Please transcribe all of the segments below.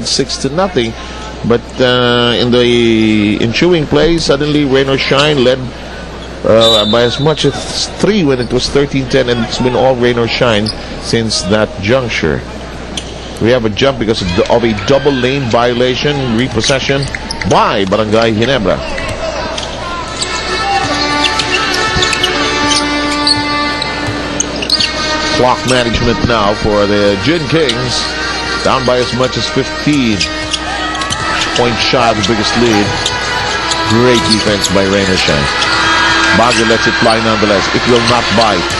led 6-0. But in the ensuing play, suddenly rain or shine led by as much as 3 when it was 13-10, and it's been all rain or shine since that juncture. We have a jump because of a double lane violation, repossession by Barangay Ginebra. Clock management now for the Gin Kings, down by as much as 15. Point shot, the biggest lead. Great defense by rain or shine. Baguio lets it fly nonetheless. It will not bite.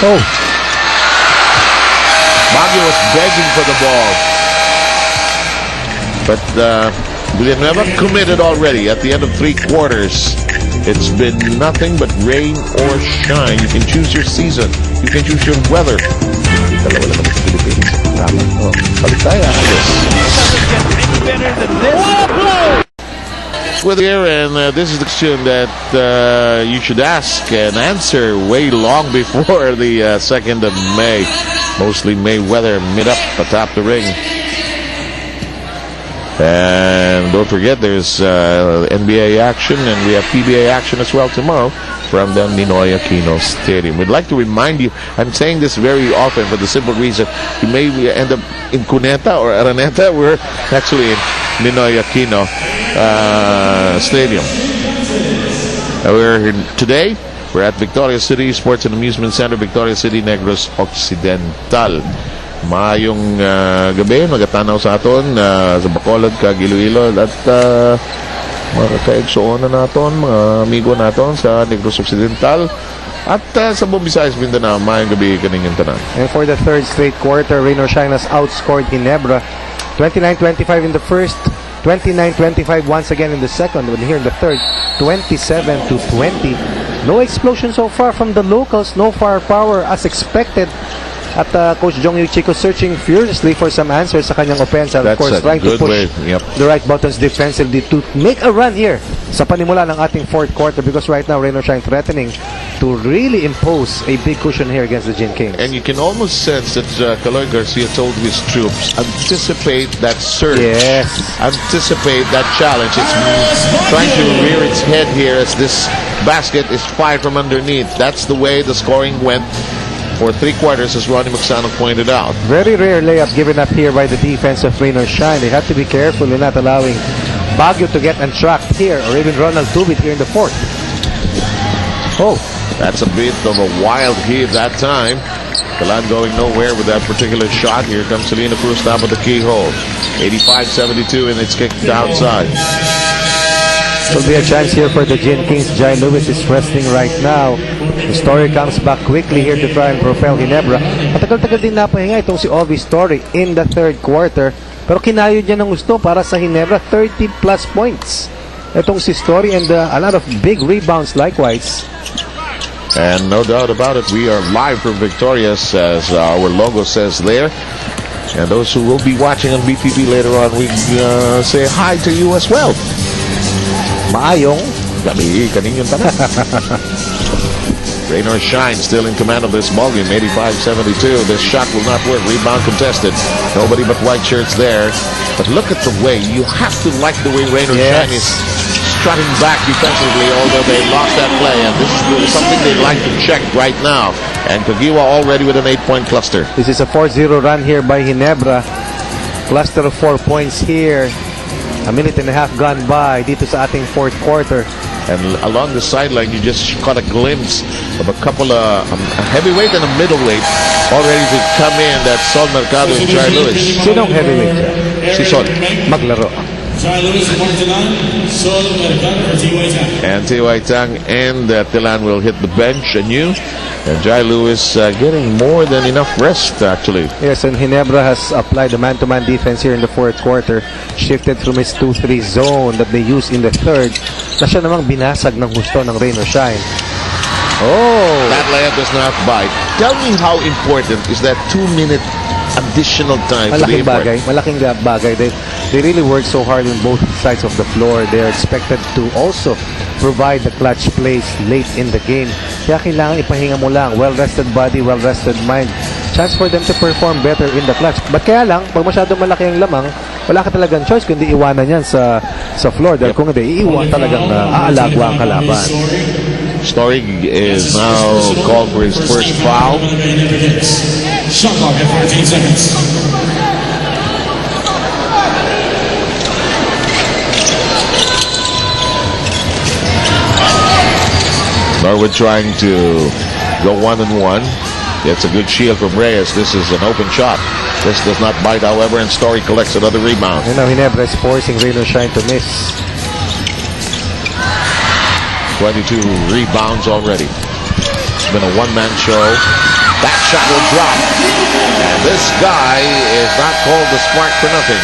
Oh. Baguio was begging for the ball. But they've never committed already at the end of 3 quarters. It's been nothing but rain or shine. You can choose your season. You can choose your weather. With here, and this is the question that you should ask and answer way long before the 2nd of May. Mostly May weather, mid up atop the ring. And don't forget, there's NBA action, and we have PBA action as well tomorrow from the Ninoy Aquino Stadium. We'd like to remind you, I'm saying this very often for the simple reason, you may end up in Cuneta or Araneta. We're actually in Ninoy Aquino Stadium. Today, we're at Victoria City Sports and Amusement Center, Victoria City, Negros, Occidental. Maayong gabi, magatanaw sa aton sa Bacolod, Iloilo, at mga kaigsuonan naton, mga amigo naton sa Negros Occidental at sa buong Visayas, Mindanao. Maayong gabi kaninyong tanan. And for the 3rd straight quarter, rain or shine has outscored Ginebra 29-25 in the first, 29-25 once again in the second, and here in the third, 27-20. No explosion so far from the locals, no firepower as expected. At Coach Jong Yu Chico searching furiously for some answers sa kanyang offense. Of course, trying to push the right buttons defensively to make a run here sa panimula ng ating 4th quarter, because right now, rain or shine threatening to really impose a big cushion here against the Gin Kings. And you can almost sense that Caloy Garcia told his troops, anticipate that surge. Yes. Anticipate that challenge. It's trying to rear its head here as this basket is fired from underneath. That's the way the scoring went for 3 quarters, as Ronnie Magsano pointed out. Very rare layup given up here by the defense of rain or shine. They have to be careful in not allowing Baguio to get entrapped here, or even Ronald Tubit here in the 4th. Oh, that's a bit of a wild heave that time. Kalan going nowhere with that particular shot. Here comes Selena Cruz down at the keyhole. 85-72, and it's kicked outside. Will be a chance here for the Gin Kings. Jai Lewis is resting right now. The Story comes back quickly here to try and propel Ginebra. Matagal-tagal din napahinga itong si Ovi Story in the 3rd quarter. Pero kinayod niya ng gusto para sa Ginebra, 30 plus points. Itong si Story, and a lot of big rebounds likewise. And no doubt about it, we are live from Victorious, as our logo says there. And those who will be watching on BTV later on, we say hi to you as well. Maayong gabi kaninyong tanan. Rain or shine still in command of this ballgame, 85-72. This shot will not work. Rebound contested. Nobody but white shirts there. But look at the way, you have to like the way rain or shine is strutting back defensively, although they lost that play. And this is something they'd like to check right now. And Kagiwa already with an 8-point cluster. This is a 4-0 run here by Ginebra. Cluster of 4 points here. A minute and a half gone by dito sa ating 4th quarter. And along the sideline, you just caught a glimpse of a couple of a heavyweight and a middleweight all ready to come in. That's Sol Mercado and Jai Lewis. Sinong heavyweight? Si Sol. Maglaro. And T.Y. Tang and Tilan will hit the bench anew. And Jai Lewis getting more than enough rest, actually. Yes, and Ginebra has applied the man-to-man defense here in the 4th quarter. Shifted from its 2-3 zone that they used in the 3rd. Na siya namang binasag ng husto ng rain or shine. Oh! That layup does not bite. Tell me how important is that 2-minute additional time for the import? Malaking bagay. They really work so hard on both sides of the floor. They're expected to also provide the clutch plays late in the game. Kaya kailangan ipahinga mo lang. Well-rested body, well-rested mind. chance for them to perform better in the clutch. But kaya lang, pag masyadong malaki ang lamang, wala ka talagang choice kundi iwanan yan sa floor. Dahil kung hindi, iiwan talagang aalagwa ang kalaban. Story is now called for his first foul. Shot clock at 14 seconds. Norwood trying to go 1-on-1. Gets a good shield from Reyes. This is an open shot. This does not bite, however, and Story collects another rebound. And now Ginebra is forcing Rain or Shine to miss. 22 rebounds already. It's been a one-man show. That shot will drop. And this guy is not called the Spark for nothing.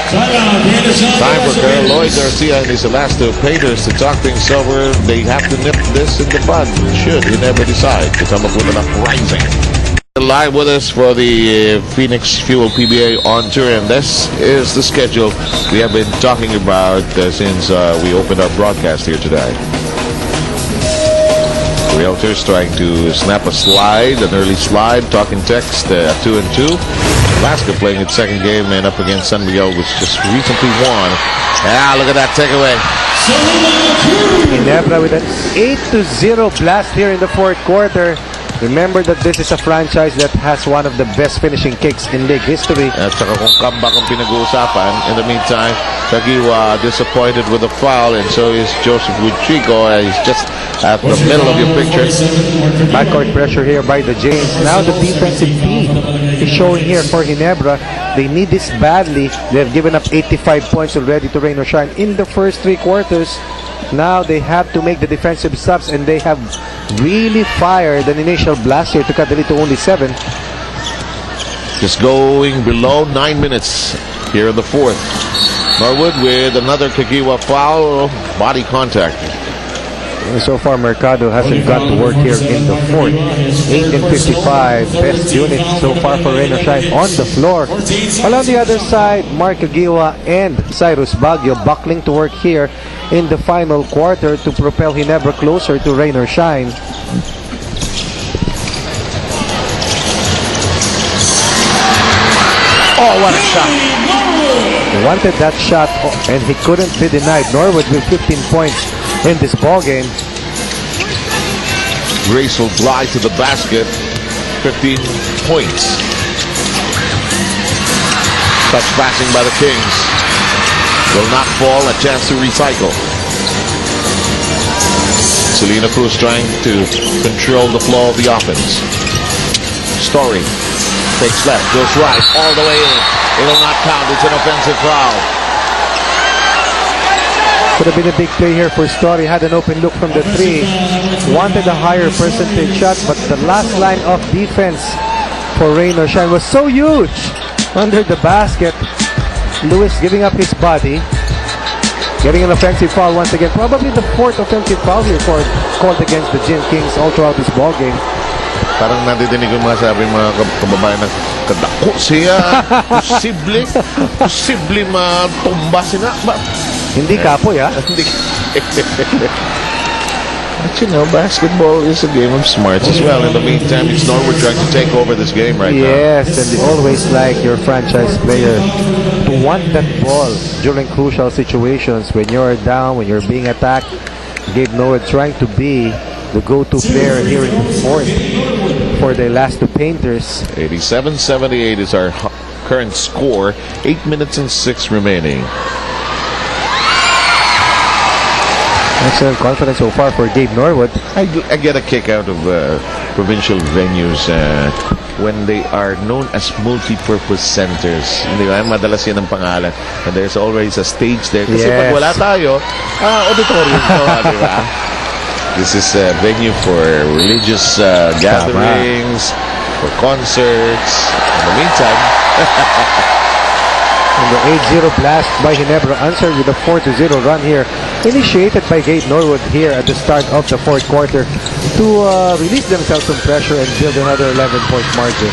Time for Lloyd Garcia and his Elasto Painters to talk things over. They have to nip this in the bud. Should he never decide to come up with an uprising. Live with us for the Phoenix Fuel PBA on tour, and this is the schedule we have been talking about since we opened our broadcast here today. Realtors trying to snap a slide, an early slide, talking text, 2-2. Alaska playing its second game and up against San Miguel, which just recently won. Ah, look at that takeaway. Ginebra with an 8-0 blast here in the fourth quarter. Remember that this is a franchise that has one of the best finishing kicks in league history. At saka kung comeback ang pinag-uusapan, in the meantime, Kagiwa disappointed with the foul, and so is Joseph Wichico. He's just at the middle of your picture. Backcourt pressure here by the James. Now the defensive P is showing here for Ginebra. They need this badly. They have given up 85 points already to Rain or Shine in the first three quarters. Now they have to make the defensive stops, and they have really fired an initial blast here to cut the lead to only 7. Just going below 9 minutes here in the fourth. Norwood with another Kagiwa foul, body contact. So far, Mercado hasn't got to work here in the fourth. 8-55, best unit so far for Rain or Shine on the floor. While on the other side, Mark Kagiwa and Cyrus Baguio buckling to work here in the final quarter to propel Ginebra closer to Rain or Shine. Oh, what a shot! He wanted that shot, and he couldn't be denied. Norwood with 15 points in this ball game. Graceful glide to the basket, 15 points. Touch passing by the Kings. Will not fall, a chance to recycle. Selena Cruz trying to control the flow of the offense. Story takes left, goes right, all the way in. It will not count, it's an offensive foul. Could have been a big play here for Story. Had an open look from the three. Wanted a higher percentage shot, but the last line of defense for Rain or Shine was so huge under the basket. Lewis giving up his body. Getting an offensive foul once again. Probably the fourth offensive foul here called against the Gin Kings all throughout this ball game. Parang nadidinig yung mga sabi mga kababayan na kadako siya. Posible matumba sila. Hindi kapoy, ha? Hindi. But you know, basketball is a game of smarts as well. In the meantime, it's Norwood trying to take over this game right now. Yes, and they always like your franchise player to want that ball during crucial situations when you're down, when you're being attacked. Gabe Norwood trying to be the go-to player here in the fourth for the last two Painters. 87-78 is our current score. 8 minutes and 6 remaining. Excellent confidence so far for Gabe Norwood. I get a kick out of provincial venues when they are known as multi-purpose centers. Di ba? Madalas yan ang pangalan. And there's always a stage there. Kasi pag wala tayo, auditorium to, di ba? This is a venue for religious gatherings, for concerts. In the meantime, and the 8-0 blast by Ginebra answered with a 4-0 run here, initiated by Gabe Norwood here at the start of the fourth quarter to release themselves from pressure and build another 11-point margin.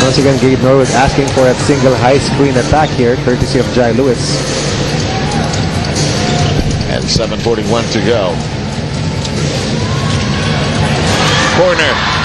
Once again, Gabe Norwood asking for a single high screen attack here, courtesy of Jai Lewis. and 7:41 to go. Corner.